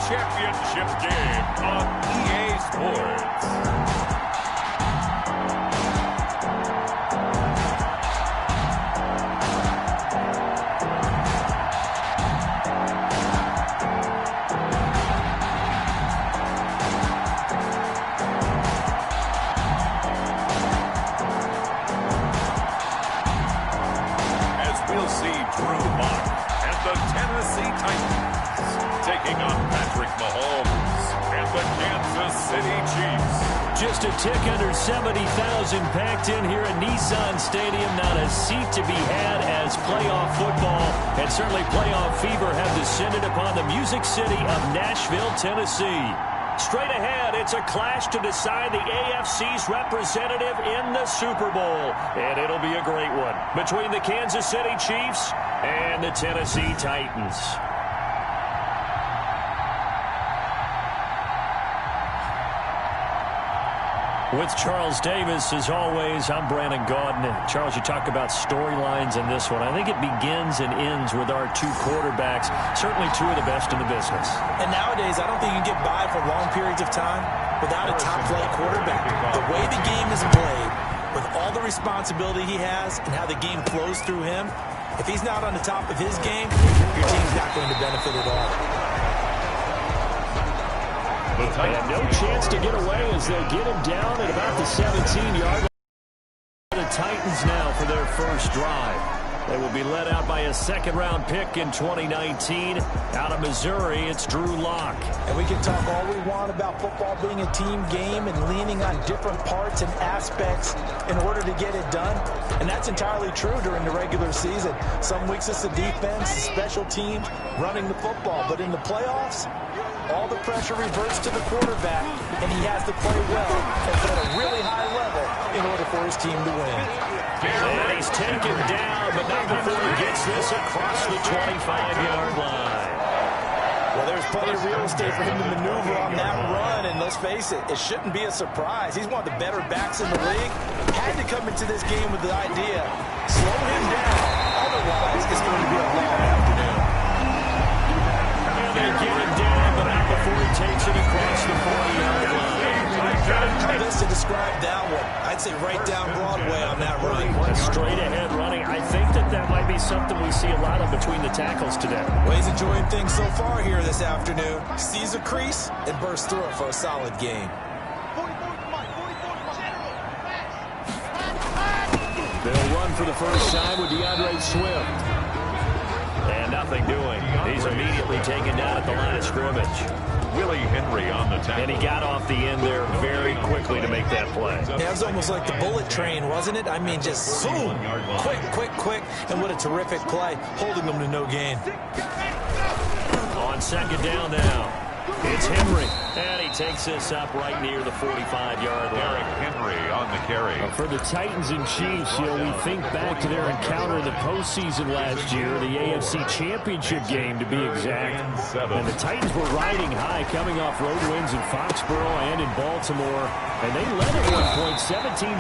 championship game on EA Sports. Taking on Patrick Mahomes and the Kansas City Chiefs. Just a tick under 70,000 packed in here at Nissan Stadium. Not a seat to be had as playoff football and certainly playoff fever have descended upon the Music City of Nashville, Tennessee. Straight ahead, it's a clash to decide the AFC's representative in the Super Bowl. And it'll be a great one between the Kansas City Chiefs and the Tennessee Titans. With Charles Davis, as always, I'm Brandon Gaudin. Charles, you talk about storylines in this one. I think it begins and ends with our two quarterbacks, certainly two of the best in the business. And nowadays, I don't think you can get by for long periods of time without a top-flight quarterback. The way the game is played, with all the responsibility he has and how the game flows through him, if he's not on the top of his game, your team's not going to benefit at all. And no chance to get away as they'll get him down at about the 17-yard line. The Titans now for their first drive. They will be led out by a second-round pick in 2019. Out of Missouri, it's Drew Lock. And we can talk all we want about football being a team game and leaning on different parts and aspects in order to get it done. And that's entirely true during the regular season. Some weeks it's the defense, the special teams, running the football. But in the playoffs, all the pressure reverts to the quarterback, and he has to play well and play at a really high level in order for his team to win. And he's taken down, but not before he gets this across the 25-yard line. Well, there's plenty of real estate for him to maneuver on that run, and let's face it, it shouldn't be a surprise. He's one of the better backs in the league. Had to come into this game with the idea, slow him down, otherwise it's going to be a long afternoon. And they get him down, but not before he takes it across the 40-yard line. This to describe that one. I'd say right down Broadway on that run. Straight ahead running. I think that might be something we see a lot of between the tackles today. Well, he's enjoying things so far here this afternoon. Sees a crease and bursts through it for a solid game. They'll run for the first time with DeAndre Swift. And nothing doing. He's immediately taken down at the line of scrimmage. Willie Henry on the tackle. And he got off the end there very quickly to make that play. Yeah, it was almost like the bullet train, wasn't it? I mean, just boom, quick, and what a terrific play, holding them to no gain. On second down now, it's Henry, and he takes this up right near the 45-yard line. Derrick Henry on the carry. For the Titans and Chiefs, we think back to their encounter in the postseason last year, the AFC Championship game to be exact. And the Titans were riding high, coming off road wins in Foxborough and in Baltimore. And they led at one point 17-7,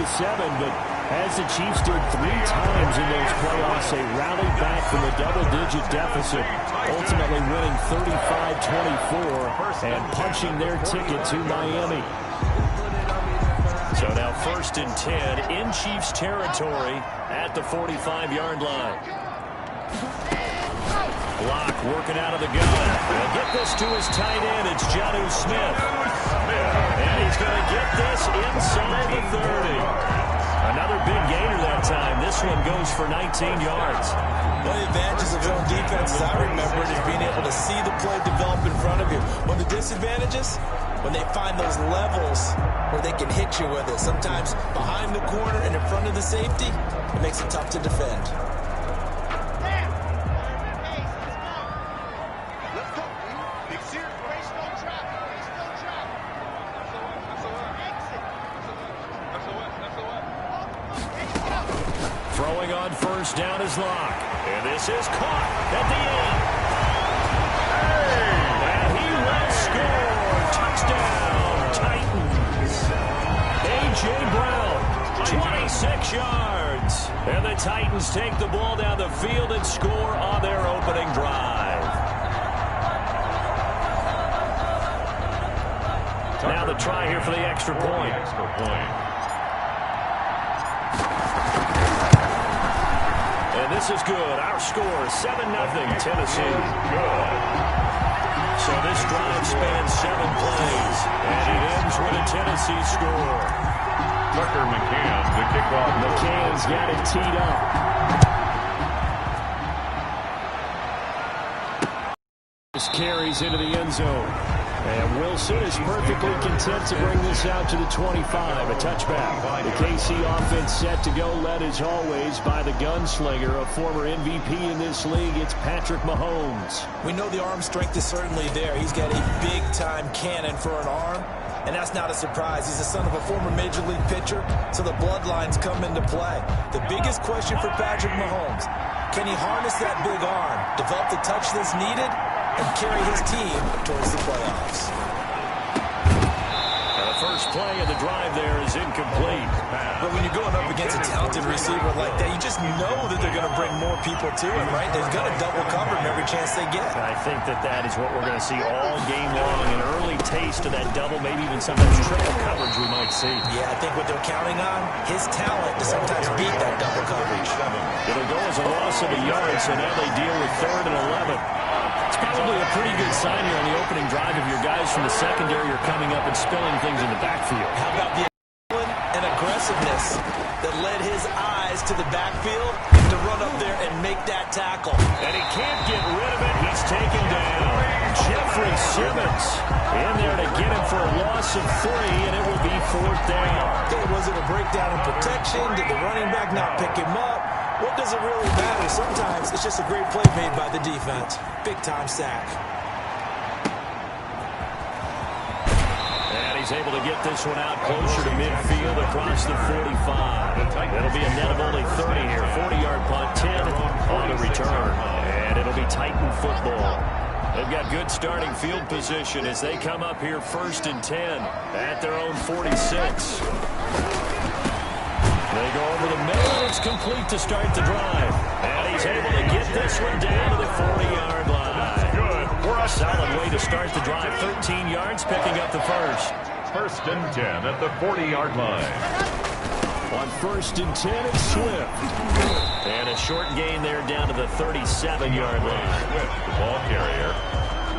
but as the Chiefs did 3 times in those playoffs, they rallied back from a double-digit deficit, ultimately winning 35-24 and punching their ticket to Miami. So now 1st and 10 in Chiefs territory at the 45-yard line. Block working out of the gun. They'll get this to his tight end. It's Jonnu Smith. And he's going to get this inside the 30. Another big gainer that time. This one goes for 19 yards. One of the advantages of zone defense, as I remember it, is being able to see the play develop in front of you. One of the disadvantages, when they find those levels where they can hit you with it, sometimes behind the corner and in front of the safety, it makes it tough to defend. Throwing on first down is Lock. And this is caught at the end. And he will score. Touchdown, Titans. A.J. Brown, 26 yards. And the Titans take the ball down the field and score on their opening drive. Now the try here for the extra point. And this is good. Our score is 7-0 Tennessee. So this drive spans 7 plays, and it ends with a Tennessee score. Tucker McCann, the kickoff. McCann's got it teed up. This carries into the end zone. And Wilson is perfectly content to bring this out to the 25, a touchback. The KC offense set to go, led as always by the gunslinger, a former MVP in this league. It's Patrick Mahomes. We know the arm strength is certainly there. He's got a big-time cannon for an arm, and that's not a surprise. He's the son of a former Major League pitcher, so the bloodlines come into play. The biggest question for Patrick Mahomes, can he harness that big arm, develop the touch that's needed, and carry his team towards the playoffs? And the first play of the drive there is incomplete. But when you're going up against a talented receiver like that, you just know that they're going to bring more people to him, right? They're going to double cover him every chance they get. I think that is what we're going to see all game long. An early taste of that double, maybe even sometimes triple coverage we might see. Yeah, I think what they're counting on, his talent to sometimes beat that double coverage. It'll go as a loss of a yard, so now they deal with 3rd and 11. It's probably a pretty good sign here on the opening drive if your guys from the secondary are coming up and spilling things in the backfield. How about the and aggressiveness that led his eyes to the backfield to run up there and make that tackle? And he can't get rid of it. He's taken down. Jeffrey Simmons in there to get him for a loss of 3, and it will be 4th down. Okay, was it a breakdown in protection? Did the running back not pick him up? What does it really matter? Sometimes it's just a great play made by the defense. Big-time sack. And he's able to get this one out closer to midfield across the 45. It'll be a net of only 30 here. 40-yard punt, 10 on the return. And it'll be Titan football. They've got good starting field position as they come up here 1st and 10 at their own 46. They go over the middle, and it's complete to start the drive. And he's able to get this one down to the 40-yard line. Good. Solid way to start the drive. 13 yards, picking up the first. 1st and 10 at the 40-yard line. On 1st and 10, it's Swift. And a short gain there down to the 37-yard line. Swift, the ball carrier.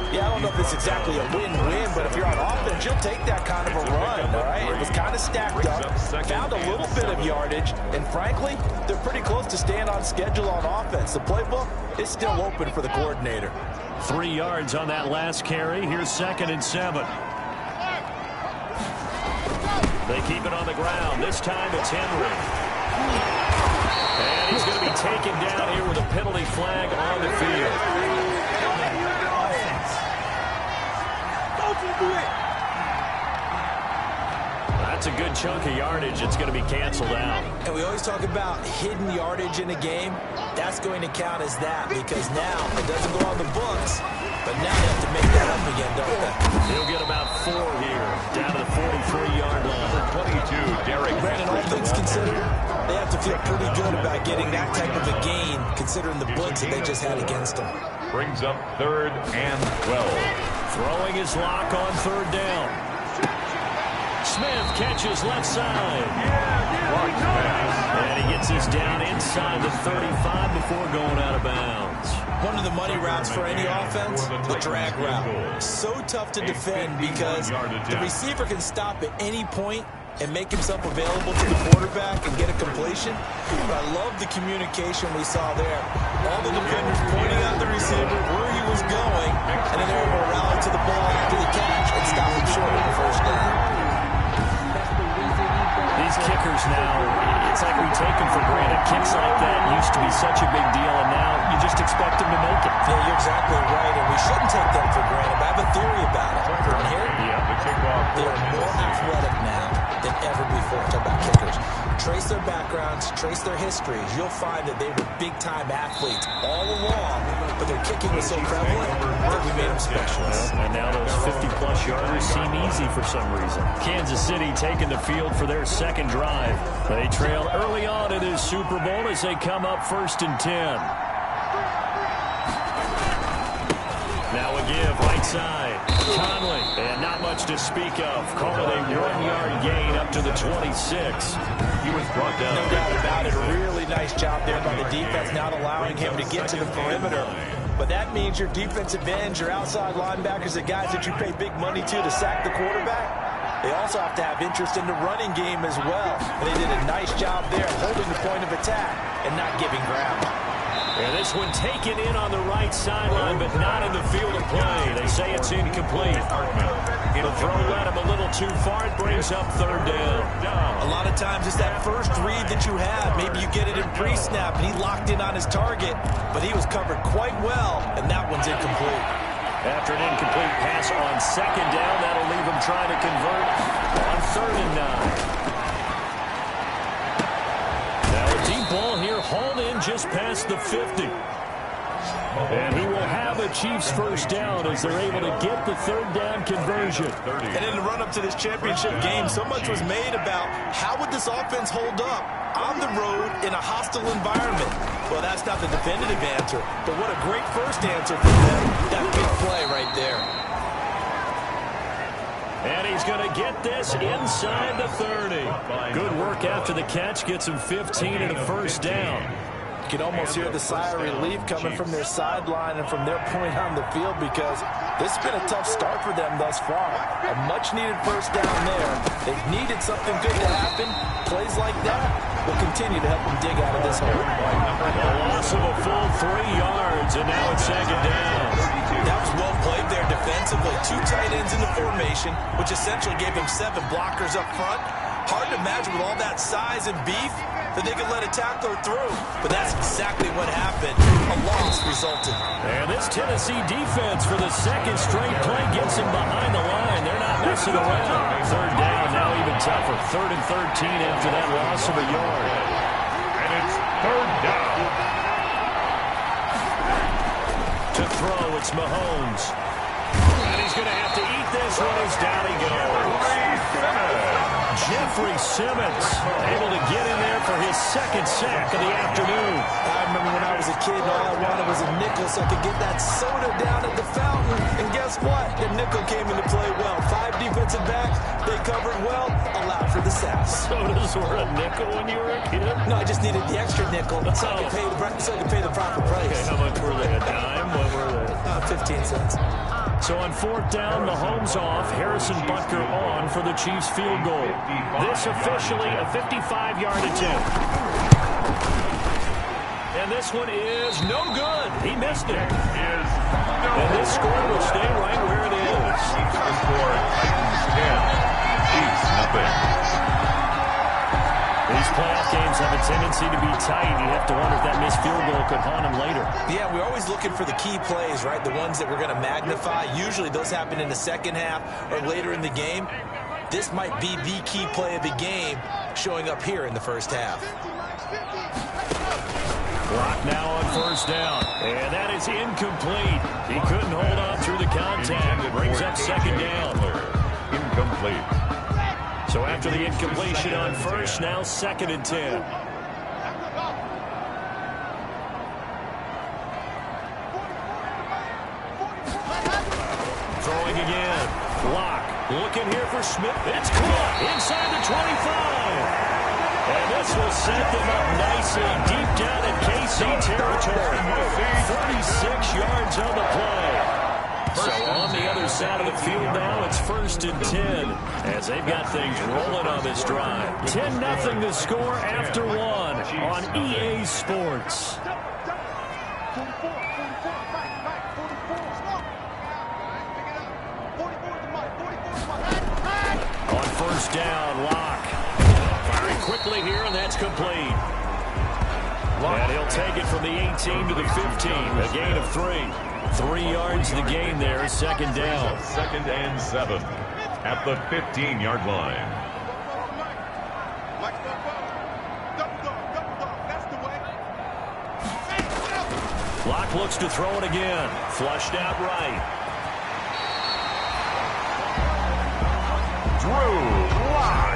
Yeah, I don't know if it's exactly a win-win, but if you're on offense, you'll take that kind of a run, all right? It was kind of stacked up, found a little bit of yardage, and frankly, they're pretty close to staying on schedule on offense. The playbook is still open for the coordinator. 3 yards on that last carry. Here's 2nd and 7. They keep it on the ground. This time it's Henry. And he's going to be taken down here with a penalty flag on the field. That's a good chunk of yardage. It's going to be canceled out. And we always talk about hidden yardage in a game. That's going to count as that because now it doesn't go on the books, but now they have to make that up again, don't they? He'll get about 4 here, down to the 43-yard line. 22, Derek. Brandon, all things considered, they have to feel pretty good about getting that type of a gain considering the blitz that they just had against them. Brings up 3rd and 12. Throwing his lock on 3rd down. Smith catches left side. And he gets this down inside the 35 before going out of bounds. One of the money routes for any offense, the drag route. So tough to defend because the receiver can stop at any point and make himself available to the quarterback and get a completion. But I love the communication we saw there. All the defenders pointing out the receiver, where he was going, and then they're able to rally to the ball after the catch and stop him short of the 1st down. These kickers now, it's like we take them for granted. Kicks like that used to be such a big deal, and now you just expect them to make it. Yeah, you're exactly right, and we shouldn't take them for granted. But I have a theory about it. And here, they're more athletic now than ever before. Talk about kickers. Trace their backgrounds, trace their histories. You'll find that they were big-time athletes all along, but their kicking was so prevalent that we made them specialists. And now those 50-plus yarders seem easy for some reason. Kansas City taking the field for their 2nd drive. They trail early on in this Super Bowl as they come up 1st and 10. Now a give, right side. Conley, and not much yards to speak of. Call it a 1-yard gain up to the 26. He was brought down. No doubt about it. A really nice job there by the defense, not allowing him to get to the perimeter. But that means your defensive ends, your outside linebackers, the guys that you pay big money to sack the quarterback, they also have to have interest in the running game as well. And they did a nice job there holding the point of attack and not giving ground. And this one taken in on the right sideline, but not in the field of play. They say it's incomplete. The throw led him a little too far. It brings up third down. A lot of times it's that first read that you have. Maybe you get it in pre-snap, and he locked in on his target, but he was covered quite well, and that one's incomplete. After an incomplete pass on second down, that'll leave him trying to convert on 3rd and 9. Now a deep ball here, hauled in just past the 50. And he will have a Chiefs first down as they're able to get the 3rd down conversion. And in the run-up to this championship game, so much was made about how would this offense hold up on the road in a hostile environment. Well, that's not the definitive answer, but what a great first answer for them. That big play right there. And he's going to get this inside the 30. Good work after the catch. Gets him 15 and a first down. You can almost hear the sigh of relief coming from their sideline and from their point on the field, because this has been a tough start for them thus far. A much-needed first down there. They've needed something good to happen. Plays like that will continue to help them dig out of this hole. A loss of a full 3 yards, and now it's 2nd down. That was well played there defensively. 2 tight ends in the formation, which essentially gave him 7 blockers up front. Hard to imagine with all that size and beef that they could let a tackler through. But that's exactly what happened. A loss resulted. And this Tennessee defense for the 2nd straight play gets him behind the line. They're not messing around. 3rd down, now even tougher. 3rd and 13 after that loss of a yard. And it's 3rd down. To throw, it's Mahomes. And he's going to have to eat this one as down he goes. Jeffrey Simmons able to get in there for his 2nd sack of the afternoon. I remember when I was a kid and all I wanted was a nickel so I could get that soda down at the fountain. And guess what? The nickel came into play well. 5 defensive backs, they covered well, allowed for the sacks. Sodas were a nickel when you were a kid? No, I just needed the extra nickel so I could pay the proper price. Okay, how much were they? A dime? What were they? 15 cents. So on 4th down, Mahomes off, Harrison Butker on for the Chiefs field goal. This officially a 55-yard attempt. And this one is no good. He missed it. And this score will stay right where it is. The score, Titans 10, Chiefs nothing. These playoff games have a tendency to be tight. You have to wonder if that missed field goal could haunt him later. Yeah, we're always looking for the key plays, right? The ones that we're going to magnify. Usually those happen in the second half or later in the game. This might be the key play of the game showing up here in the first half. Clock now on 1st down. And that is incomplete. He couldn't hold on through the contact. It brings up 2nd down. Incomplete. So after the incompletion on 1st, now 2nd and 10. Throwing again. Block. Looking here for Smith. It's caught inside the 25. And this will set them up nicely deep down in KC territory. 36 yards on the play. So on the other side of the field now, it's 1st and 10 as they've got things rolling on this drive. 10-0 to score after 1 on EA Sports. On 1st down, Locke. Firing quickly here, and that's complete. And he'll take it from the 18 to the 15, a gain of 3. 3 yards the gain there, 2nd down. 2nd and 7 at the 15-yard line. Locke looks to throw it again. Flushed out right. Drew Lock.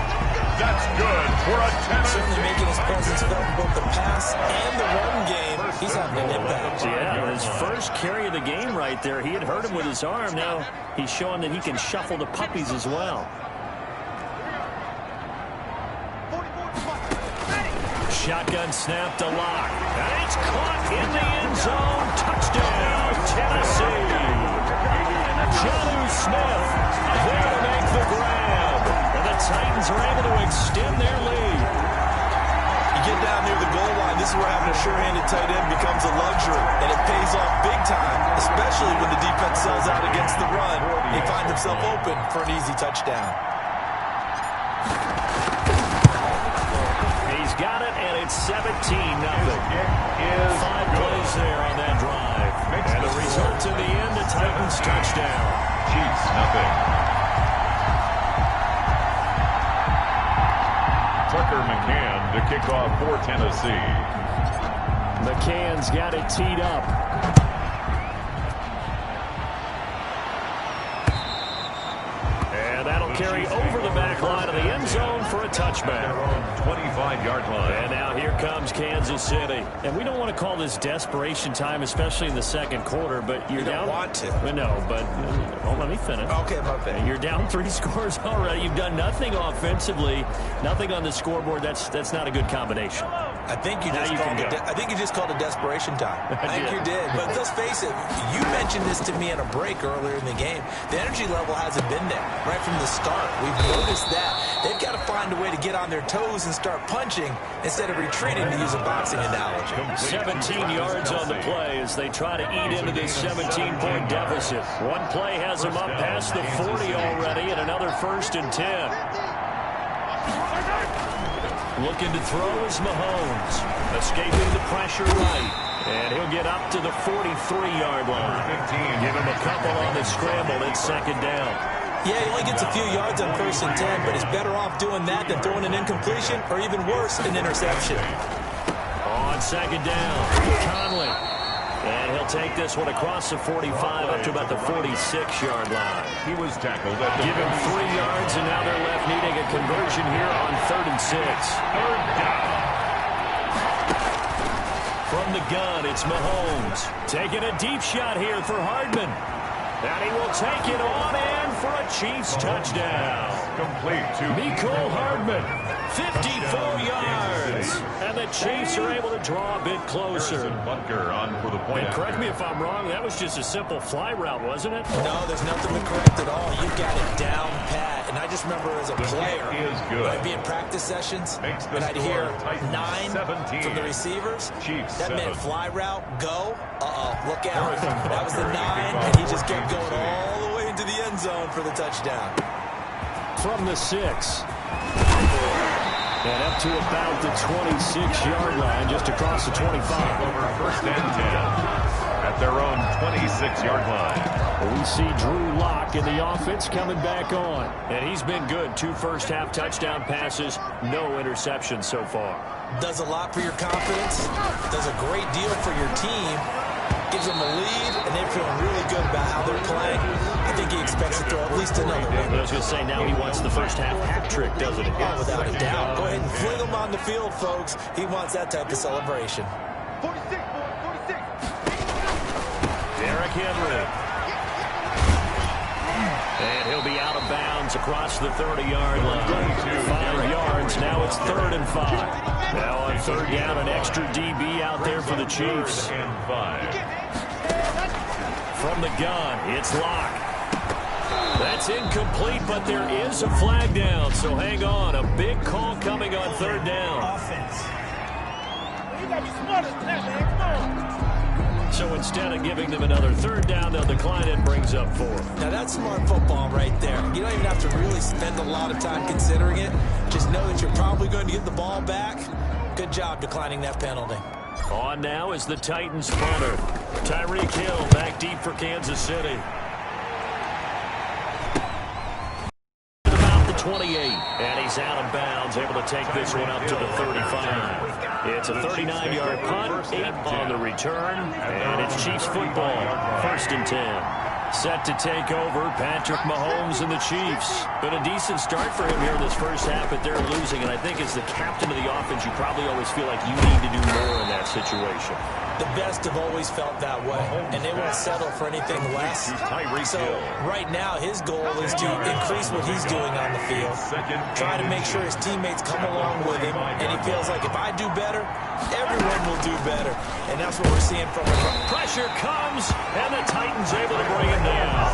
That's good for a 10. Certainly making his presence felt in both the pass and the run game. He's having an impact. Yeah, his first carry of the game right there. He had hurt him with his arm. Now he's showing that he can shuffle the puppies as well. Shotgun snap to Lock. And it's caught in the end zone. Touchdown, Tennessee. Jonnu Smith there to make the grab. And the Titans are able to extend their lead. You get down near the goal line, this is where having a sure-handed tight end becomes a luxury. And it pays off big time, especially when the defense sells out against the run. They find themselves open for an easy touchdown. He's got it, and it's 17-0. 5 plays there on that drive. And the result in the end, a Titans touchdown. Chiefs, nothing. Tucker McCann to kick off for Tennessee. McCann's got it teed up. And that'll carry over the back line of the end zone for a touchback. 25-yard line. And now here comes Kansas City. And we don't want to call this desperation time, especially in the second quarter, but you're down. You don't want to. No, but let me finish. Okay, my bad. You're down 3 scores already. You've done nothing offensively, nothing on the scoreboard. That's not a good combination. I think you just called it desperation time. I think you did. But let's face it, you mentioned this to me in a break earlier in the game. The energy level hasn't been there right from the start. We've noticed that. They've got to find a way to get on their toes and start punching instead of retreating, to use a boxing analogy. 17 yards on the play as they try to eat into this 17-point deficit. One play has them up past the 40 already, and another 1st and 10. Looking to throw is Mahomes. Escaping the pressure right. And he'll get up to the 43-yard line. Give him a couple on the scramble. It's 2nd down. Yeah, he only gets a few yards on 1st and 10, but he's better off doing that than throwing an incompletion or even worse, an interception. On 2nd down, Conley. And he'll take this one across the 45 up to about the 46-yard line. He was tackled at the Give him 3 yards, and now they're left needing a conversion here on 3rd and 6. 3rd down. From the gun, it's Mahomes. Taking a deep shot here for Hardman. And he will take it on in for a Chiefs touchdown. Complete to Mecole Hardman, 54 yards. And the Chiefs are able to draw a bit closer. Butker on for the point. And correct me if I'm wrong, that was just a simple fly route, wasn't it? No, there's nothing to correct at all. You've got it down pat. And I just remember as a player, I'd be in practice sessions, and I'd hear 9 from the receivers. That meant fly route, go. Look out. That was the 9, and he just kept going all the way into the end zone for the touchdown. From the 6. And up to about the 26-yard line, just across the 25. Over 1st and 10 at their own 26-yard line. We see Drew Lock in the offense coming back on. And he's been good. 2 first-half touchdown passes, no interceptions so far. Does a lot for your confidence. Does a great deal for your team. Gives them a lead, and they're feeling really good about how they're playing. I think he expects to throw at least another one. I was going to say, now he wants the first-half hat trick, doesn't he? Oh, without a doubt. Go ahead and fling him on the field, folks. He wants that type of celebration. 46. Derrick Henry. And he'll be out of bounds across the 30-yard line. 5 yards. Now it's 3rd and 5. Now on 3rd down, an extra DB out there for the Chiefs. From the gun, it's Lock. That's incomplete, but there is a flag down, so hang on. A big call coming on 3rd down. Offense. You got to be smarter than that, man. Come on. So instead of giving them another 3rd down, they'll decline it and brings up 4. Now that's smart football right there. You don't even have to really spend a lot of time considering it. Just know that you're probably going to get the ball back. Good job declining that penalty. On now is the Titans punter. Tyreek Hill back deep for Kansas City. About the 28, and he's out of bounds, able to take this one up to the 35. It's a 39-yard punt, 8 on the return, and it's Chiefs football, 1st and 10. Set to take over, Patrick Mahomes and the Chiefs. Been a decent start for him here in this first half, but they're losing. And I think as the captain of the offense, you probably always feel like you need to do more in that situation. The best have always felt that way, and they won't settle for anything less. So right now, his goal is to increase what he's doing on the field, try to make sure his teammates come along with him, and he feels like if I do better, everyone will do better. And that's what we're seeing from him. Pressure comes, and the Titans able to bring him down.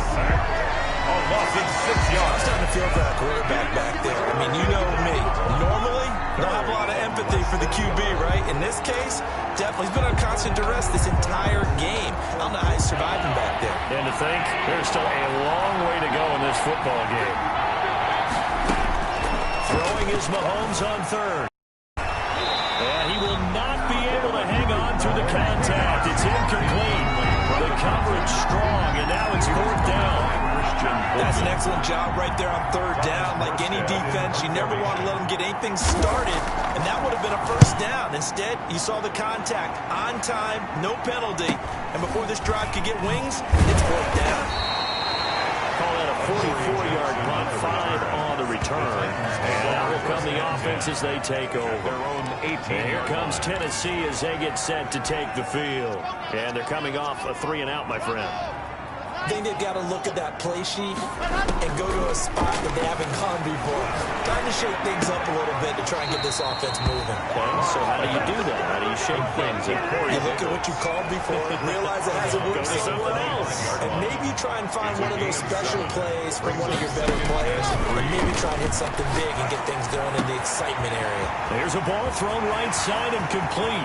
Loss of 6 I'm yards. starting to feel for that quarterback back there. I mean, you know me. Normally, don't have a lot of empathy for the QB, right? In this case, definitely he's been on constant duress this entire game. I don't know how he's surviving back there. And to think, there's still a long way to go in this football game. Throwing is Mahomes on third. And he will not be able to hang on through the contact. It's incomplete. The coverage strong, and now it's fourth down. That's an excellent job right there on third down. Like any defense, you never want to let them get anything started, and that would have been a first down. Instead, you saw the contact on time, no penalty, and before this drive could get wings, it's fourth down. Call that a 44-yard punt, 5 on the return. And now will come the offense as they take over. And here comes Tennessee as they get set to take the field. And they're coming off a 3-and-out, my friend. I think they've got to look at that play sheet and go to a spot that they haven't gone before. Time to shake things up a little bit to try and get this offense moving. Okay, so how do you do that? How do you shake things up? You look at what you called before, realize it hasn't worked somewhere else, and maybe you try and find one of those special plays from one of your better players, and maybe try and hit something big and get things going in the excitement area. There's a ball thrown right side and complete.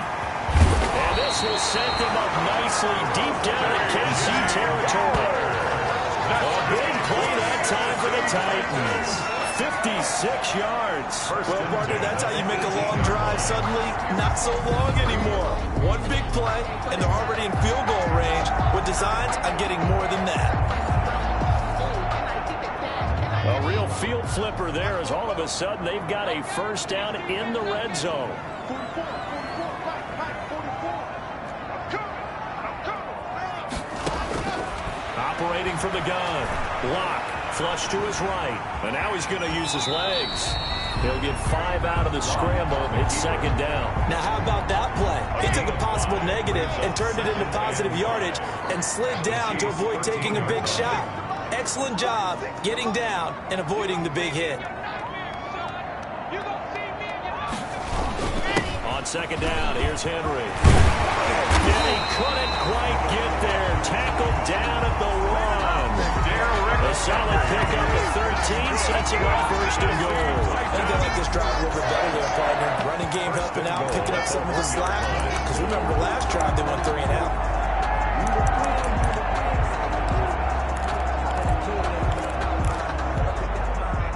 And this will set them up nicely deep down in KC territory. A big play that time for the Titans. 56 yards. Well, partner, that's how you make a long drive suddenly not so long anymore. One big play, and they're already in field goal range with designs on getting more than that. A real field flipper there as all of a sudden they've got a first down in the red zone. Operating from the gun. Block. Flush to his right. And now he's going to use his legs. He'll get 5 out of the scramble. It's second down. Now, how about that play? He took a possible negative and turned it into positive yardage and slid down to avoid taking a big shot. Excellent job getting down and avoiding the big hit. On second down, here's Henry. And he couldn't quite get there. Tackled down at the 1. A solid pickup at 13 sets him up first and goal. I think they like this drive a little bit better there, partner. Running game helping out, picking up some of the slack. Because remember, the last drive they went 3-and-out.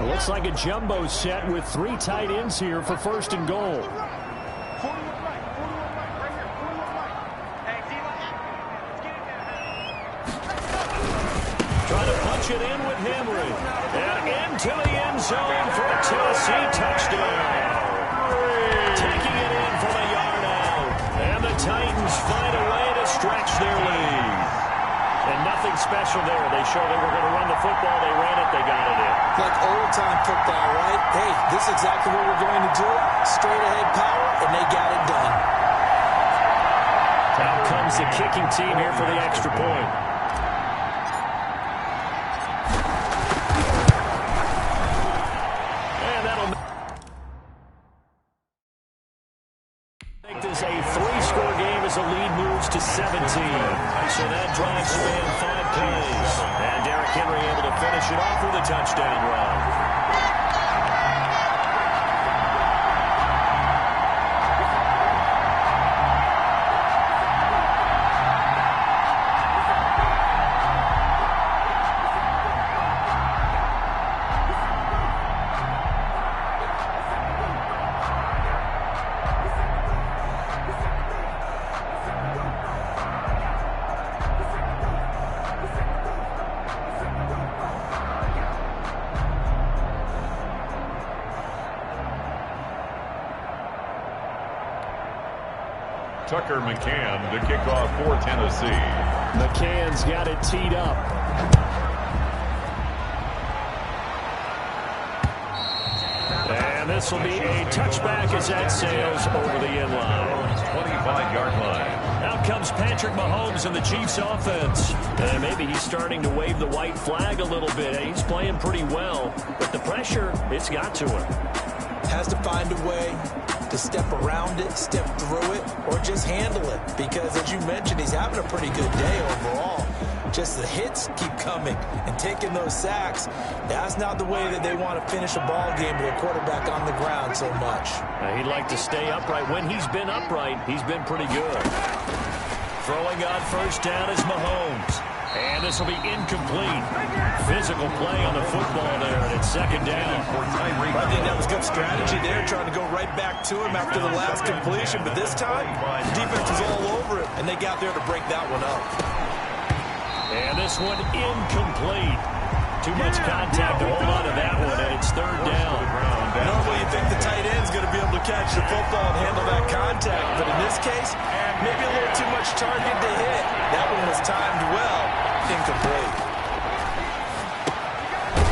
It looks like a jumbo set with 3 tight ends here for first and goal. It in with Henry. And into the end zone for a Tennessee touchdown. Taking it in from a yard out. And the Titans find a way to stretch their lead. And nothing special there. They showed they were going to run the football. They ran it. They got it in. Like old-time football, right? Hey, this is exactly what we're going to do. Straight-ahead power, and they got it done. Out comes the kicking team here for the extra point. A 3-score game as the lead moves to 17. So that drive spanned 5 plays. And Derrick Henry able to finish it off with a touchdown run. Tucker McCann to kick off for Tennessee. McCann's got it teed up. And this will be a touchback as that sails over the end line. 25-yard line. Out comes Patrick Mahomes and the Chiefs offense. And maybe he's starting to wave the white flag a little bit. He's playing pretty well, but the pressure, it's got to him. Has to find a way to step around it, step through it, or just handle it. Because as you mentioned, he's having a pretty good day overall. Just the hits keep coming and taking those sacks. That's not the way that they want to finish a ball game with a quarterback on the ground so much. He'd like to stay upright. When he's been upright, he's been pretty good. Throwing on first down is Mahomes. And this will be incomplete. Physical play on the football there, and it's second down. I think that was good strategy there, trying to go right back to him after the last completion. But this time, the defense is all over it, and they got there to break that one up. And this one incomplete. Too much contact to hold on to that one, and it's third down. Normally you think the tight end's going to be able to catch the football and handle that contact, but in this case, maybe a little too much target to hit. That one was timed well, incomplete.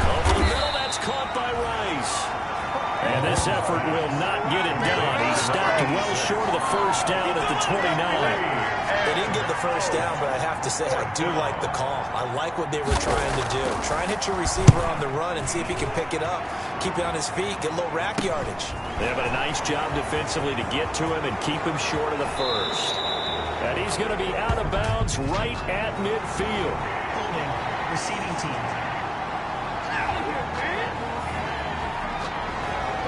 Over the middle, that's caught by Rice. And this effort will not get it done. He stopped well short of the first down at the 29. They didn't get the first down, but I have to say I do like the call. I like what they were trying to do. Try and hit your receiver on the run and see if he can pick it up, keep it on his feet, get a little rack yardage. They have a nice job defensively to get to him and keep him short of the first. And he's going to be out of bounds right at midfield. Holding, receiving team.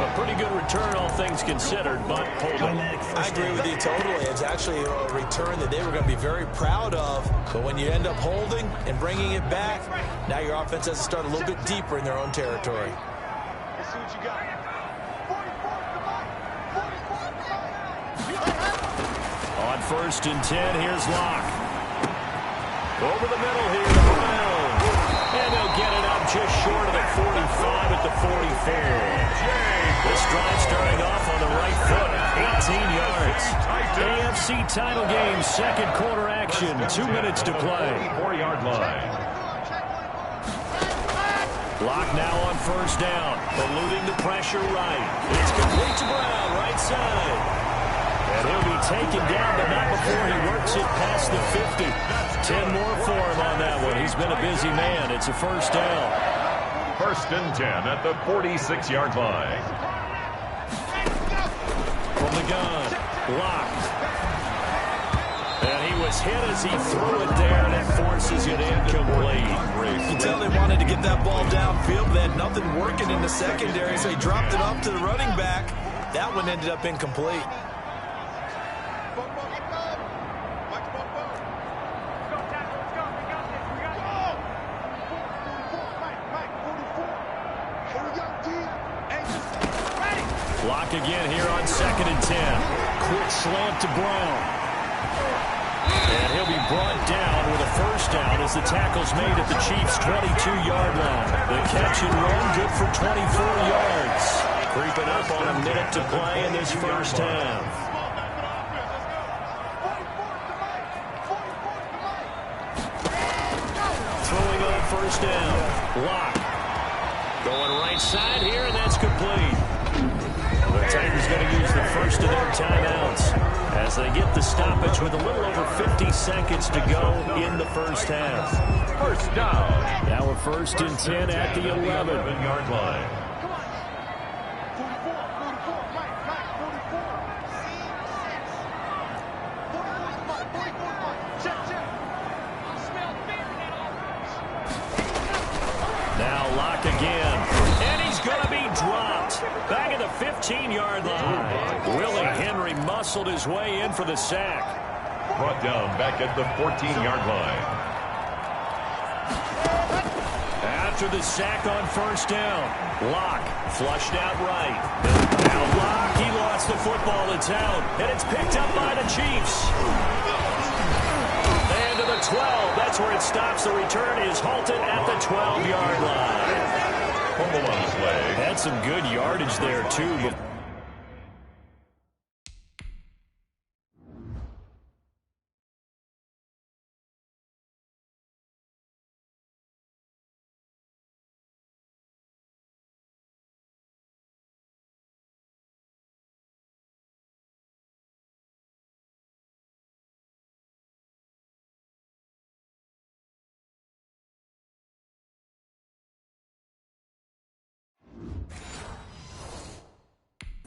A pretty good return, all things considered, but holding. I agree with you totally. It's actually a return that they were going to be very proud of. But when you end up holding and bringing it back, now your offense has to start a little bit deeper in their own territory. Let's see what you got. On first and 10, here's Locke. Over the middle here to Brown. And they'll get it up just short of the 45 at the 44. This drive starting off on the right foot, 18 yards. AFC title game, second quarter action, 2 minutes to play. 4-yard line. Locke now on first down, eluding the pressure right. It's complete to Brown, right side. And he'll be taken down, but not before he works it past the 50. 10 more for him on that one. He's been a busy man. It's a first down. First and 10 at the 46-yard line. From the gun, Locke. And he was hit as he threw it there, and it forces it incomplete. You can tell they wanted to get that ball downfield, but they had nothing working in the secondary, so he dropped it up to the running back. That one ended up incomplete. Locke again here on second and 10. Quick slant to Brown. And he'll be brought down with a first down as the tackle's made at the Chiefs' 22-yard line. The catch and run good for 24 yards. Creeping up on a minute to play in this first half. Throwing on first down. Locke. Going right side here, and that's complete. The Titans going to use the first of their timeouts as they get the stoppage with a little over 50 seconds to go in the first half. First down. Now we're first and 10 at the 11-yard line. Now Locke again. And he's going to be dropped. Back at the 15-yard line. Willie Henry muscled his way in for the sack. Brought down back at the 14-yard line. After the sack on first down, Locke flushed out right. Now Locke, he lost the football. It's out, and it's picked up by the Chiefs. And to the 12, that's where it stops. The return is halted at the 12-yard line. Fumble on his leg. Had some good yardage there, too.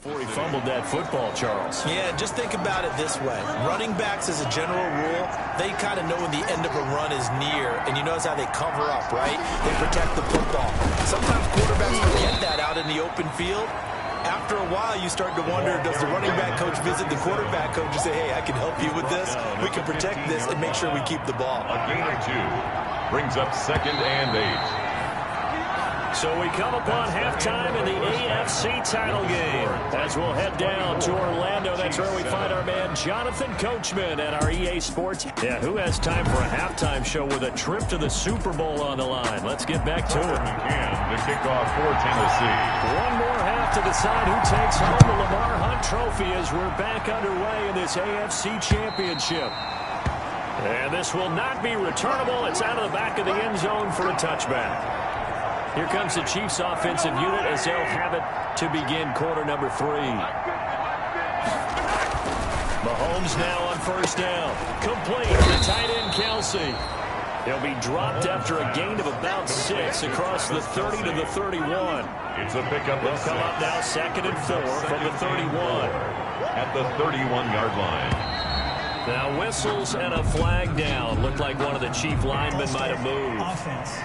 Before he fumbled that football, Charles. Yeah, just think about it this way. Running backs, as a general rule, they kind of know when the end of a run is near, and you notice how they cover up, right? They protect the football. Sometimes quarterbacks forget that out in the open field. After a while, you start to wonder, does the running back coach visit the quarterback coach and say, hey, I can help you with this? We can protect this and make sure we keep the ball. A gain of 2 brings up 2nd and 8. So we come upon halftime in the AFC title game. As we'll head down to Orlando, that's where we find our man Jonathan Coachman at our EA Sports. Yeah, who has time for a halftime show with a trip to the Super Bowl on the line? Let's get back to it. The kickoff for Tennessee. One more half to decide who takes home the Lamar Hunt Trophy as we're back underway in this AFC Championship. And this will not be returnable. It's out of the back of the end zone for a touchback. Here comes the Chiefs offensive unit as they'll have it to begin quarter number 3. Mahomes now on first down. Complete to tight end Kelsey. He'll be dropped after a gain of about 6 across the 30 to the 31. It's a pickup. They'll come up now 2nd and 4 from the 31. At the 31-yard line. Now whistles and a flag down. Looked like one of the Chief linemen might have moved. Offense.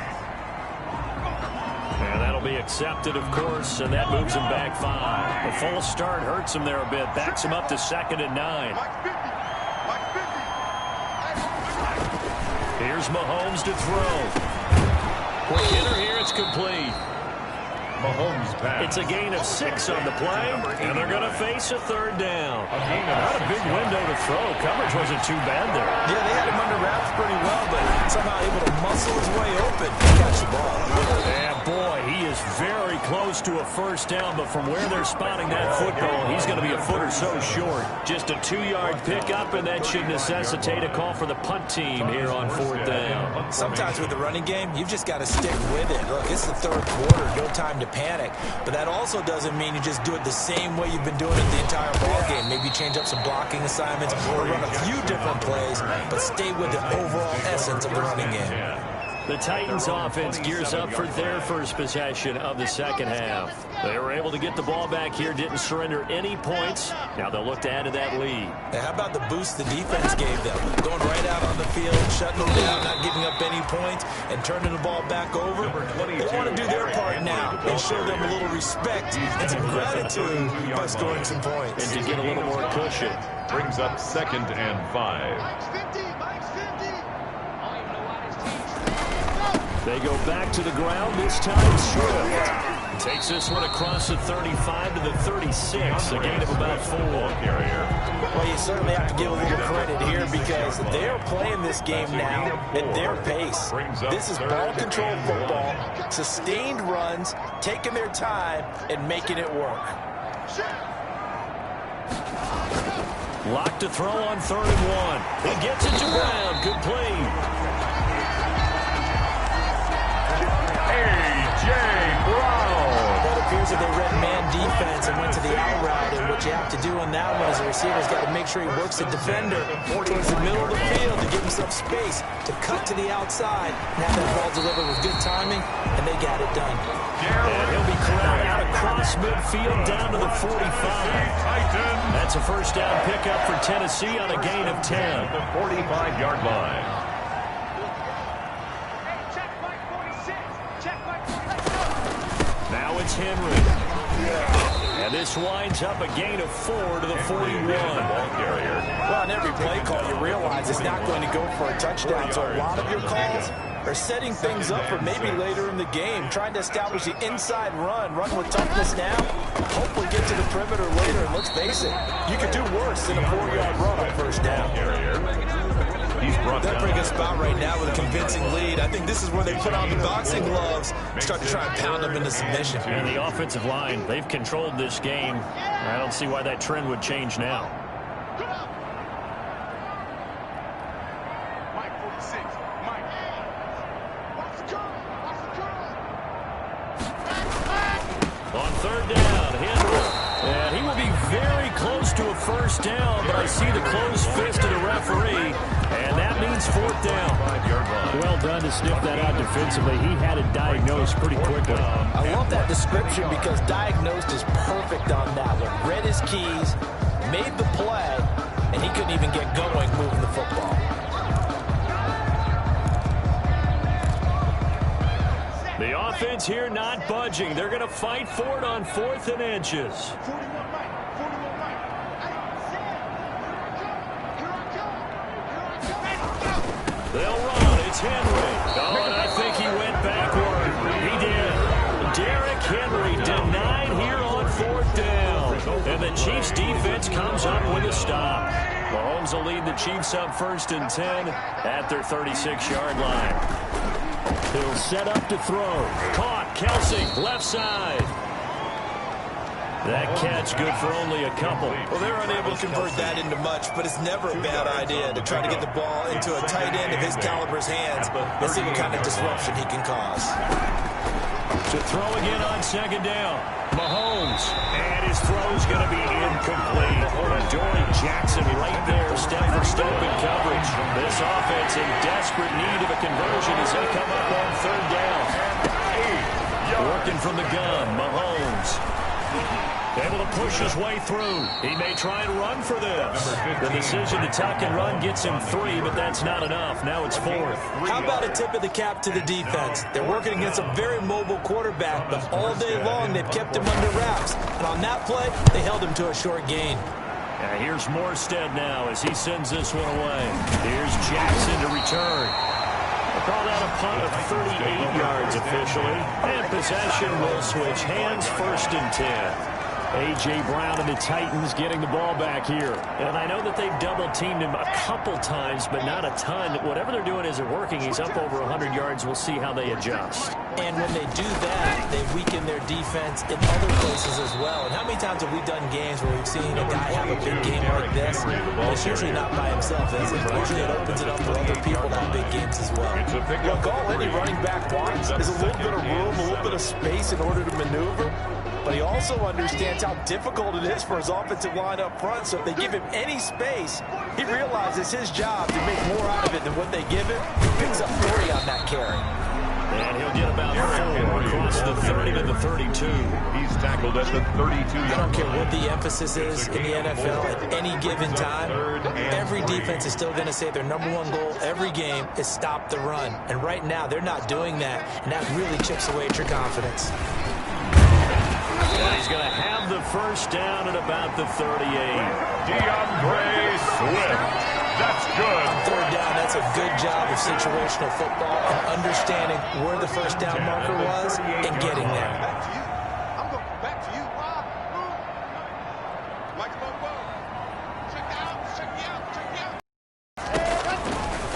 And that'll be accepted, of course, and that moves him back 5. A false start hurts him there a bit. Backs him up to 2nd and 9. Here's Mahomes to throw. Quick hitter here, it's complete. Mahomes pass. It's a gain of 6 on the play, and they're going to face a 3rd down. Not a big window to throw. Coverage wasn't too bad there. Yeah, they had him under wraps pretty well, but somehow able to muscle his way open to catch the ball. And boy, he is very close to a first down, but from where they're spotting that football, he's going to be a foot or so short. Just a 2-yard pickup, and that should necessitate a call for the punt team here on 4th down. Sometimes with the running game, you've just got to stick with it. Look, it's the 3rd quarter, no time to panic, but that also doesn't mean you just do it the same way you've been doing it the entire ball game. Maybe change up some blocking assignments or run a few different plays, but stay with the overall essence of the running game. The Titans offense gears up for their first possession of the 2nd half. They were able to get the ball back here, didn't surrender any points. Now they'll look to add to that lead. And how about the boost the defense gave them? Going right out on the field, shutting them down, not giving up any points, and turning the ball back over. They want to do their part now and show them a little respect and some gratitude by scoring some points. And to get a little more cushion. Brings up 2nd and 5. They go back to the ground, this time Swift. Takes this one across the 35 to the 36, a gain of about 4. Well, you certainly have to give a little credit here because they're playing this game now at their pace. This is ball control football, sustained runs, taking their time, and making it work. Locked to throw on 3rd and 1. He gets it to Brown, complete. Well, it appears that they read man defense and went to the out route, and what you have to do on that one is the receiver's got to make sure he works the defender towards the middle of the field to give himself space to cut to the outside and have that ball delivered with good timing, and they got it done. And he'll be corralled out across midfield down to the 45. That's a first down pickup for Tennessee on a gain of 10. The 45-yard line. Now it's Henry. And this winds up a gain of 4 to the 41. Well, on every play call, you realize it's not going to go for a touchdown, so a lot of your calls are setting things up for maybe later in the game, trying to establish the inside run with toughness now, hopefully get to the perimeter later, and let's face it, you could do worse than a 4-yard run on first down. They're in a pretty good spot right now with a convincing lead. I think this is where they put on the boxing gloves and start to try and pound them into submission. And the offensive line, they've controlled this game. I don't see why that trend would change now. On 3rd down, Henry. And he will be very close to a first first down, but I see the closed fist of the referee, and that means fourth down. Well done to sniff that out defensively. He had it diagnosed pretty quickly. I love that description because diagnosed is perfect on that one. Read his keys, made the play, and he couldn't even get going moving the football. The offense here not budging. They're going to fight for it on 4th and inches. They'll run. It's Henry. Oh, and I think he went backward. He did. Derrick Henry denied here on 4th down. And the Chiefs defense comes up with a stop. Mahomes will lead the Chiefs up 1st and 10 at their 36-yard line. He'll set up to throw. Caught. Kelsey, left side. That catch good for only a couple. Well, they're unable to convert that into much, but it's never a bad idea to try to get the ball into a tight end of his caliber's hands and see what kind of disruption he can cause. To throw again on 2nd down. Mahomes. And his throw's going to be incomplete. Adoree Jackson right there, step for step in coverage. This offense in desperate need of a conversion as they come up on 3rd down. Working from the gun, Mahomes. Able to push his way through. He may try and run for this. The decision to tuck and run gets him 3, but that's not enough. Now it's 4th. How about a tip of the cap to the defense? They're working against a very mobile quarterback, but all day long they've kept him under wraps. And on that play, they held him to a short gain. Here's Morstead now as he sends this one away. Here's Jackson to return. They call that a punt of 38 yards officially. And possession will switch hands, 1st and 10. A.J. Brown and the Titans getting the ball back here. And I know that they've double-teamed him a couple times, but not a ton. Whatever they're doing isn't working. He's up over 100 yards. We'll see how they adjust. And when they do that, they weaken their defense in other places as well. And how many times have we done games where we've seen a guy have a big game like this? And it's usually not by himself, is it? Usually it opens it up for other people to have big games as well. Look, all any running back wants is a little bit of room, a little bit of space in order to maneuver. But he also understands how difficult it is for his offensive line up front. So if they give him any space, he realizes his job to make more out of it than what they give him. He picks up 3 on that carry. And he'll get about 4 across the 30 to the 32. He's tackled at the 32-yard line. I don't care what the emphasis is in the NFL at any given time. Every defense is still going to say their #1 goal every game is stop the run. And right now, they're not doing that. And that really chips away at your confidence. And he's going to have the 1st down at about the 38. DeAndre Swift. That's good. On 3rd down, that's a good job of situational football and understanding where the 1st down marker was and getting there. I'm going back to you.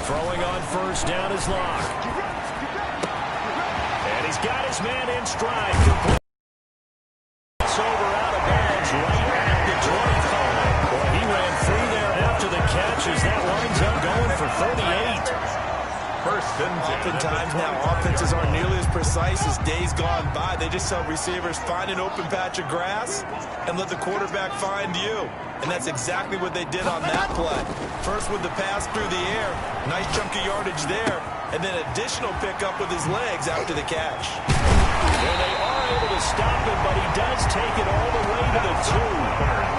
Throwing on 1st down is Locke. And he's got his man in stride. Over out of bounds right at the 25. Boy, he ran free there after the catch as that winds up going for 38. 1st and 10. Oftentimes now, offenses aren't nearly as precise as days gone by. They just tell receivers, find an open patch of grass and let the quarterback find you. And that's exactly what they did on that play. First with the pass through the air. Nice chunk of yardage there. And then additional pickup with his legs after the catch. And they are able to stop him, but he does take it all the way to the 2.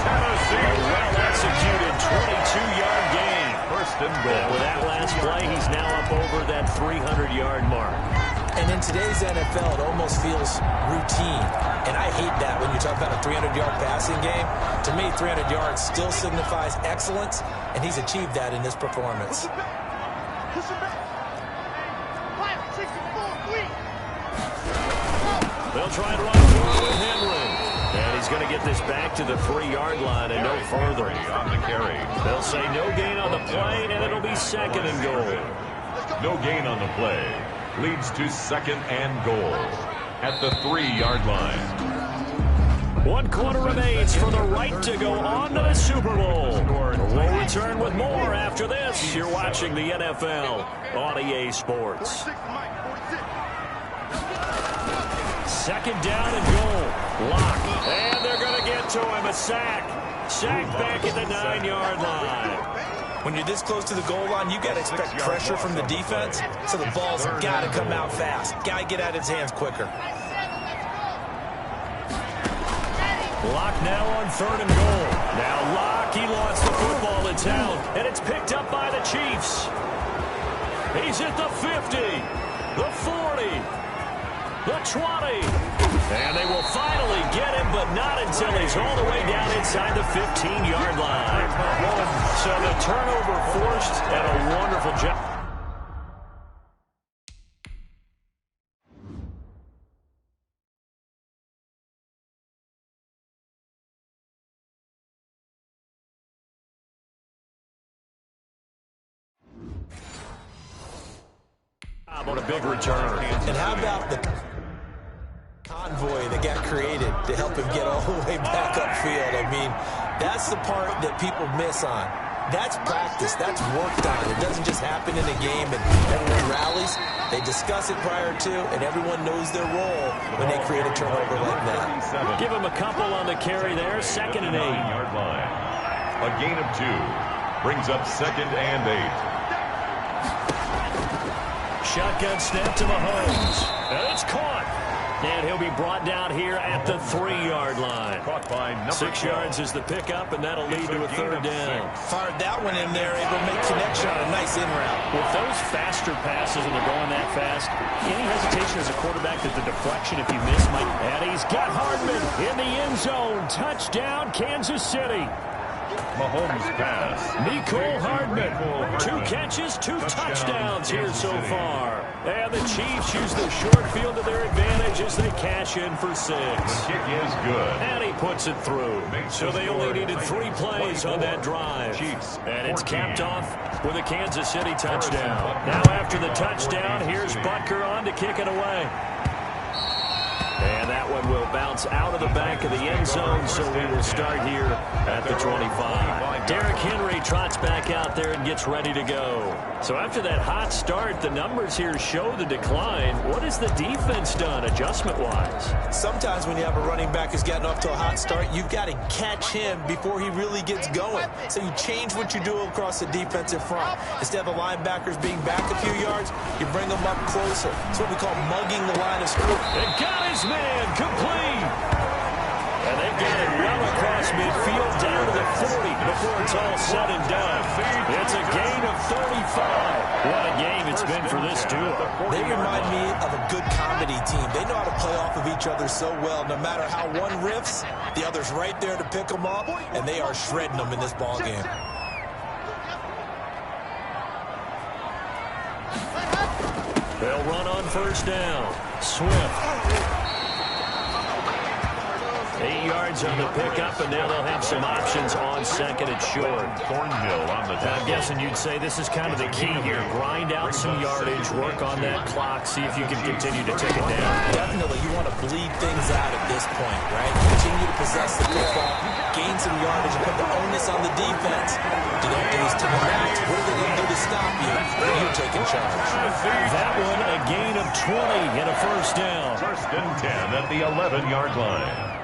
Tennessee. A well-executed 22-yard gain. 1st and goal. With that last play, he's now up over that 300-yard mark. And in today's NFL, it almost feels routine. And I hate that when you talk about a 300-yard passing game. To me, 300 yards still signifies excellence, and he's achieved that in this performance. They'll try and run forward with Henry. And he's going to get this back to the 3-yard line and no further. On the carry. They'll say no gain on the play, and it'll be 2nd and goal. No gain on the play. Leads to 2nd and goal at the 3-yard line. 1 quarter remains for the right to go on to the Super Bowl. We'll return with more after this. You're watching the NFL on EA Sports. second down and goal. Lock. And they're going to get to him. A sack. Sack back at the 9-yard line. When you're this close to the goal line, you got to expect pressure from the defense, so the ball's got to come out fast. Got to get out of his hands quicker. Lock now on 3rd and goal. Now Lock, he lost the football. It's out, and it's picked up by the Chiefs. He's at the 50, the 40, the 20. And they will finally get him, but not until he's all the way down inside the 15-yard line. So the turnover forced, and a wonderful job. On a big return. And how about the convoy that got created to help him get all the way back upfield? I mean, that's the part that people miss on. That's practice. That's worked on. It doesn't just happen in a game and everyone rallies. They discuss it prior to, and everyone knows their role when they create a turnover like that. Give him a couple on the carry there. 2nd and 8. A gain of 2 brings up 2nd and 8. Shotgun snap to Mahomes. And it's caught. And he'll be brought down here at the 3-yard line. Caught by number 6 yards is the pickup, and that'll lead to a 3rd down. Fired that one in there, able to make connection on a nice in-route. With those faster passes and they're going that fast, any hesitation as a quarterback that the deflection, if you miss, might... And he's got Hardman in the end zone. Touchdown, Kansas City. Mahomes pass. Mecole Hardman. 2 catches, 2 touchdowns here so far. And the Chiefs use the short field to their advantage as they cash in for 6. The kick is good. And he puts it through. So they only needed 3 plays on that drive. And it's capped off with a Kansas City touchdown. Now after the touchdown, here's Butker on to kick it away. And that one will bounce out of the back of the end zone, so we will start here at the 25. Derrick Henry trots back out there and gets ready to go. So after that hot start, the numbers here show the decline. What has the defense done adjustment-wise? Sometimes when you have a running back who's gotten off to a hot start, you've got to catch him before he really gets going. So you change what you do across the defensive front. Instead of the linebackers being back a few yards, you bring them up closer. It's what we call mugging the line of scrimmage. And got his man complete. And they've got it well across midfield down to the 40 before it's all said and done. It's a gain of 35. What a game it's been for this duo. They remind me of a good comedy team. They know how to play off of each other so well. No matter how one riffs, the other's right there to pick them up, and they are shredding them in this ball game. They'll run on 1st down. Swift. 8 yards on the pickup, and now they'll have some options on 2nd and short. Thornhill on the tackle. I'm guessing you'd say this is kind of the key here. Grind out some yardage, work on that clock, see if you can continue to take it down. Definitely, you want to bleed things out at this point, right? Continue to possess the football, gain some yardage, and put the onus on the defense. Do they do this to the max? What are they going to do to stop you? You're taking charge. That one, a gain of 20 and a 1st down. 1st and 10 at the 11-yard line.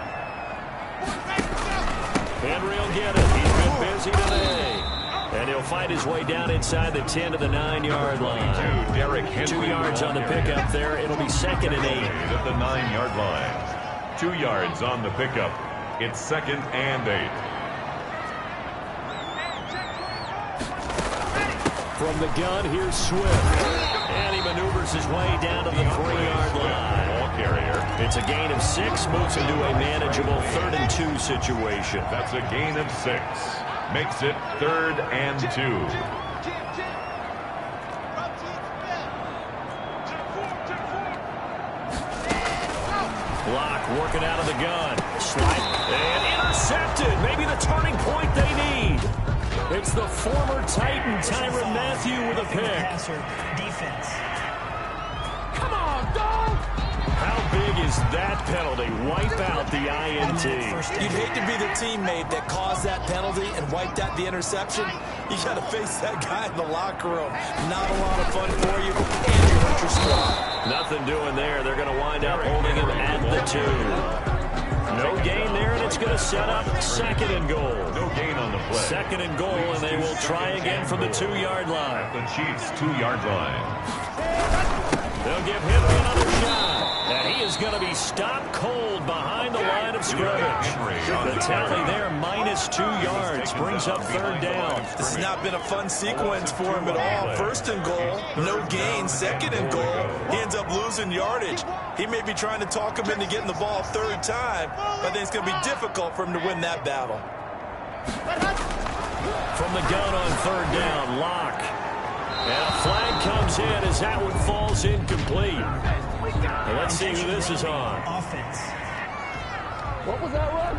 Henry will get it. He's been busy today. And he'll find his way down inside the 10 to the 9-yard line. Derrick Henry 2 yards on the pickup there. It'll be 2nd and 8. At the 9-yard line. 2 yards on the pickup. It's 2nd and 8. From the gun, here's Swift. And he maneuvers his way down to the 3-yard line. Carrier. It's a gain of 6, moves into a manageable 3rd and 2 situation. That's a gain of 6. Makes it 3rd and 2. Lock working out of the gun. Slide and intercepted. Maybe the turning point they need. It's the former Titan, Tyrann Mathieu, with a pick. Defense. Come on, dog! How big is that penalty? Wipe out the INT. You'd hate to be the teammate that caused that penalty and wiped out the interception. You got to face that guy in the locker room. Not a lot of fun for you, and you hurt your squad. Nothing doing there. They're going to wind up holding him at the 2. No gain there, and it's going to set up 2nd and goal. No gain on the play. 2nd and goal, and they will try again from the 2-yard line. The Chiefs' 2-yard line. They'll give him another shot. And he is going to be stopped cold behind the line of scrimmage. The tally there, -2 yards, brings up 3rd down. This has not been a fun sequence for him at all. 1st and goal, no gain. 2nd and goal, he ends up losing yardage. He may be trying to talk him into getting the ball 3rd time, but I think it's going to be difficult for him to win that battle. From the gun on 3rd down, Locke. And a flag comes in as that one falls incomplete. Now let's see who this is on. Offense. What was that run?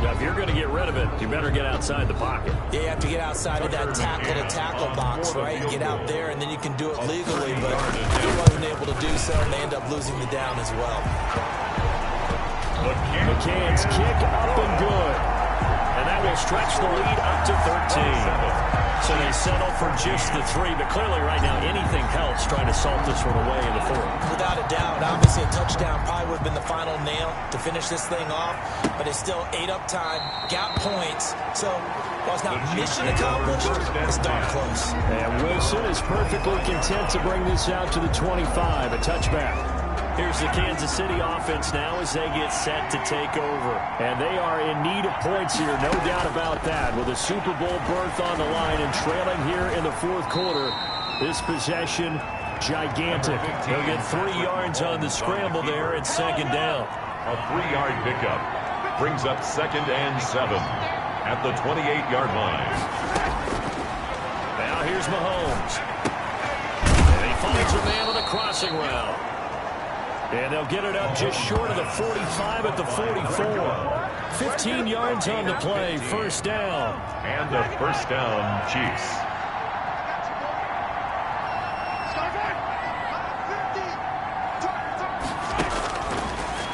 Now, if you're going to get rid of it, you better get outside the pocket. Yeah, you have to get outside of that tackle-to-tackle box, right? Get out there, and then you can do it legally, but he wasn't able to do so, and they end up losing the down as well. McCann's kick up and good. And that will stretch the lead up to 13. So they settle for just the 3, but clearly right now anything helps trying to salt this one away in the 4th. Without a doubt, obviously a touchdown probably would have been the final nail to finish this thing off, but it's still ate up time, got points, so while it's not mission accomplished, it's darn close. And Wilson is perfectly content to bring this out to the 25, a touchback. Here's the Kansas City offense now as they get set to take over. And they are in need of points here, no doubt about that. With a Super Bowl berth on the line and trailing here in the 4th quarter, this possession, gigantic. They'll get 3 yards on the scramble there at 2nd down. A 3-yard pickup brings up 2nd and 7 at the 28-yard line. Now here's Mahomes. And he finds a man on a crossing route. And they'll get it up just short of the 45 at the 44. 15 yards on the play, 1st down. And a 1st down, Chiefs.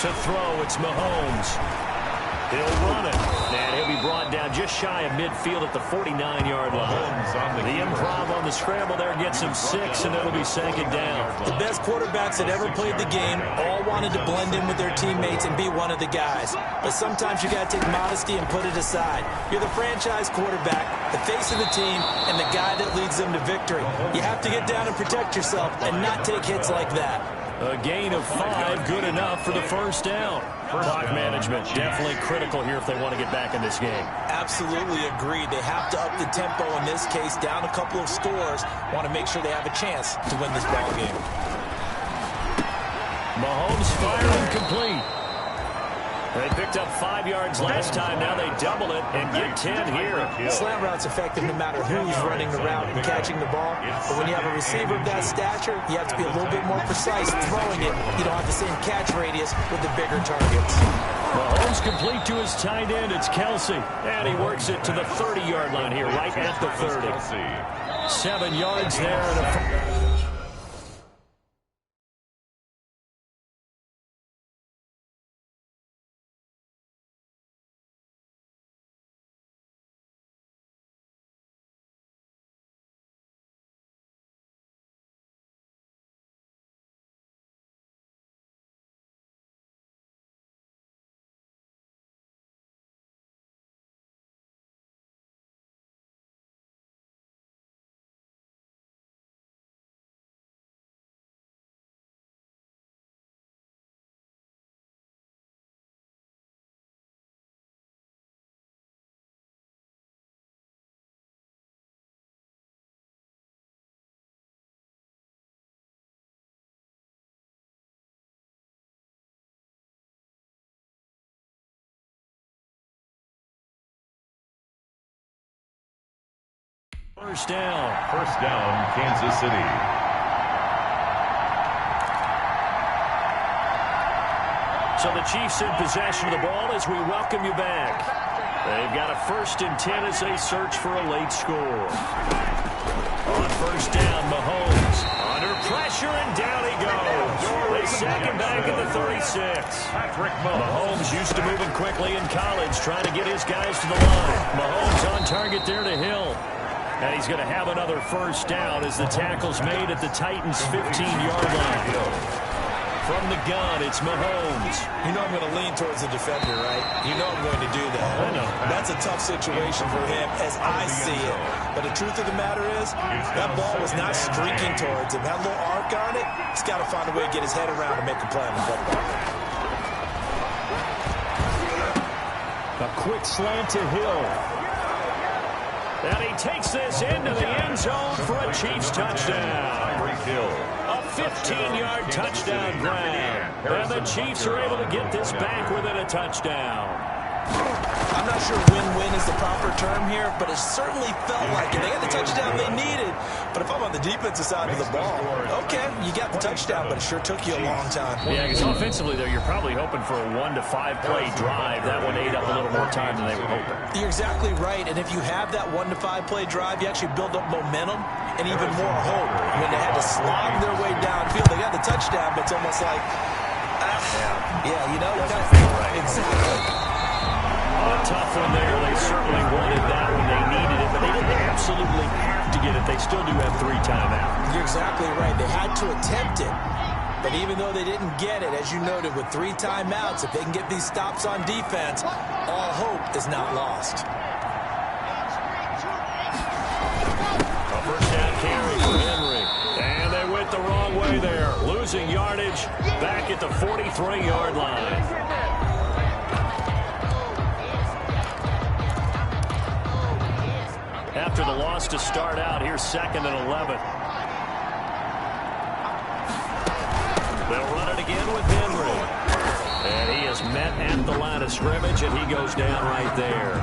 To throw, it's Mahomes. He'll run it. And he'll be brought down just shy of midfield at the 49-yard line. The improv on the scramble there gets him 6, and it'll be 2nd down. The best quarterbacks that ever played the game all wanted to blend in with their teammates and be one of the guys. But sometimes you got to take modesty and put it aside. You're the franchise quarterback, the face of the team, and the guy that leads them to victory. You have to get down and protect yourself and not take hits like that. A gain of 5, good enough for the 1st down. Clock management definitely critical here if they want to get back in this game. Absolutely agreed. They have to up the tempo in this case, down a couple of scores. Want to make sure they have a chance to win this ball game. Mahomes firing complete. They picked up 5 yards last time. Now they double it and get 10 here. Slant route's effective no matter who's running the route and catching the ball. But when you have a receiver of that stature, you have to be a little bit more precise throwing it. You don't have the same catch radius with the bigger targets. Mahomes complete to his tight end. It's Kelsey. And he works it to the 30-yard line here, right at the 30. 7 yards there. And First down, Kansas City. So the Chiefs in possession of the ball as we welcome you back. They've got a 1st and 10 as they search for a late score. On 1st down, Mahomes under pressure, and down he goes. They sack him back at the 36. Mahomes used to moving quickly in college, trying to get his guys to the line. Mahomes on target there to Hill. And he's going to have another first down as the tackle's made at the Titans' 15-yard line. From the gun, it's Mahomes. You know I'm going to lean towards the defender, right? You know I'm going to do that. I know. That's a tough situation for him as I see it. But the truth of the matter is, that ball was not streaking towards him. Had a little arc on it. He's got to find a way to get his head around and make a play on the football. A quick slant to Hill. And he takes this into the end zone for a Chiefs touchdown. A 15-yard touchdown grab. And the Chiefs are able to get this back within a touchdown. I'm not sure win-win is the proper term here, but it certainly felt like it. They got the touchdown they needed. But if I'm on the defensive side of the ball, okay, you got the touchdown, but it sure took you a long time. Yeah, because offensively, though, you're probably hoping for a 1 to 5 play drive. That one ate up a little more time than they were hoping. You're exactly right. And if you have that 1 to 5 play drive, you actually build up momentum and even more hope. When they had to slog their way downfield, they got the touchdown, but it's almost like, yeah, you know, exactly. A tough one there. They certainly wanted that when they needed it, but they didn't absolutely have to get it. They still do have 3 timeouts. You're exactly right. They had to attempt it, but even though they didn't get it, as you noted, with 3 timeouts, if they can get these stops on defense, all hope is not lost. A first down carry for Henry. And they went the wrong way there. Losing yardage back at the 43-yard line. After the loss to start out, here's 2nd and 11. They'll run it again with Henry. And he is met at the line of scrimmage, and he goes down right there.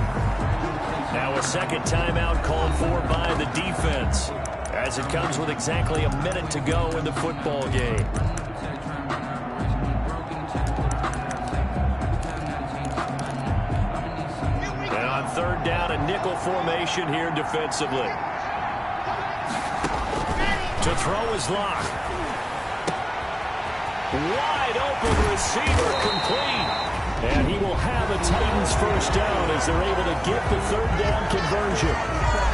Now a second timeout called for by the defense, as it comes with exactly a minute to go in the football game. Third down, a nickel formation here defensively. To throw his lock. Wide open receiver complete. And he will have a Titans first down as they're able to get the third down conversion.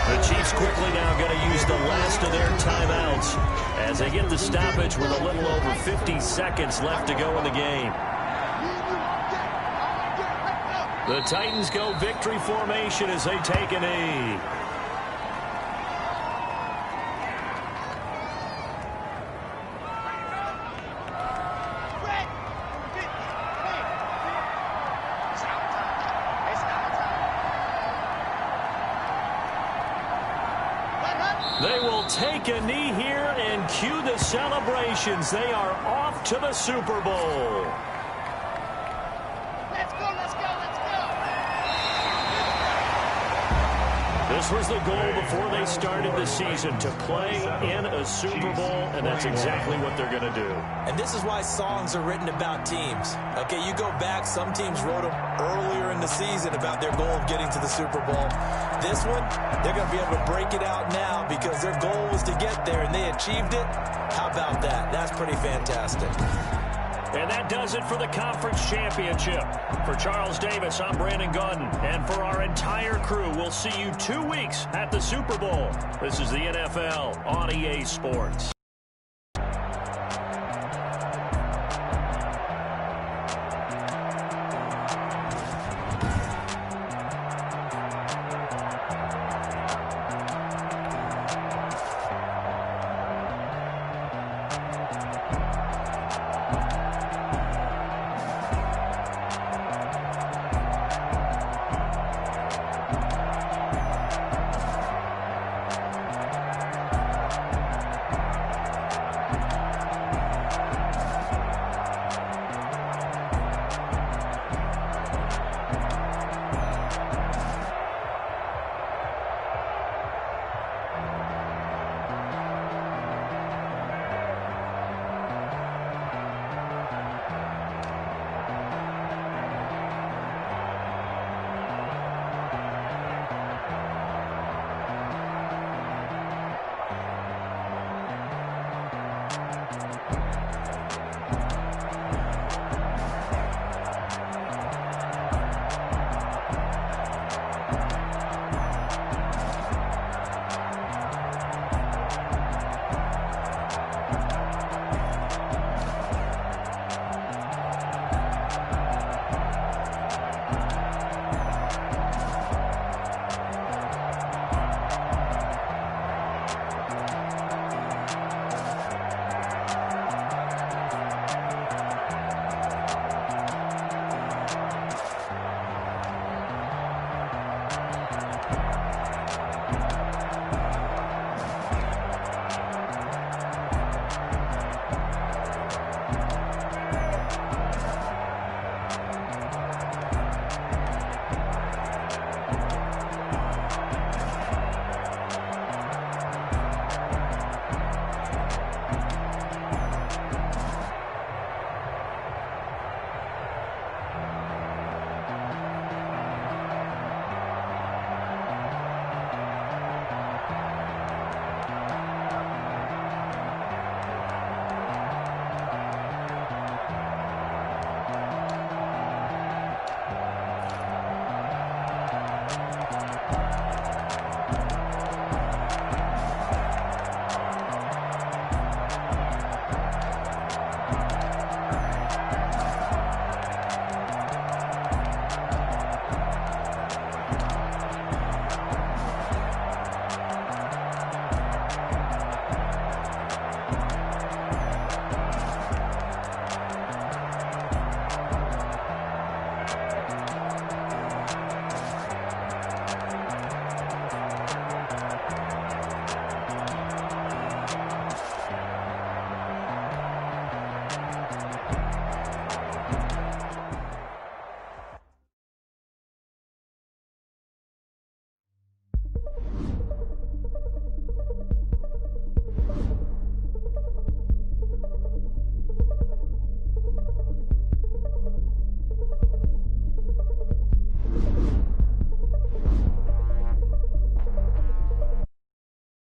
The Chiefs quickly now going to use the last of their timeouts as they get the stoppage with a little over 50 seconds left to go in the game. The Titans go victory formation as they take a knee. They will take a knee here and cue the celebrations. They are off to the Super Bowl. This was the goal before they started the season, to play in a Super Bowl, and that's exactly what they're going to do. And this is why songs are written about teams. Okay, you go back, some teams wrote them earlier in the season about their goal of getting to the Super Bowl. This one, they're going to be able to break it out now because their goal was to get there, and they achieved it. How about that? That's pretty fantastic. And that does it for the conference championship. For Charles Davis, I'm Brandon Gaudin. And for our entire crew, we'll see you 2 weeks at the Super Bowl. This is the NFL on EA Sports.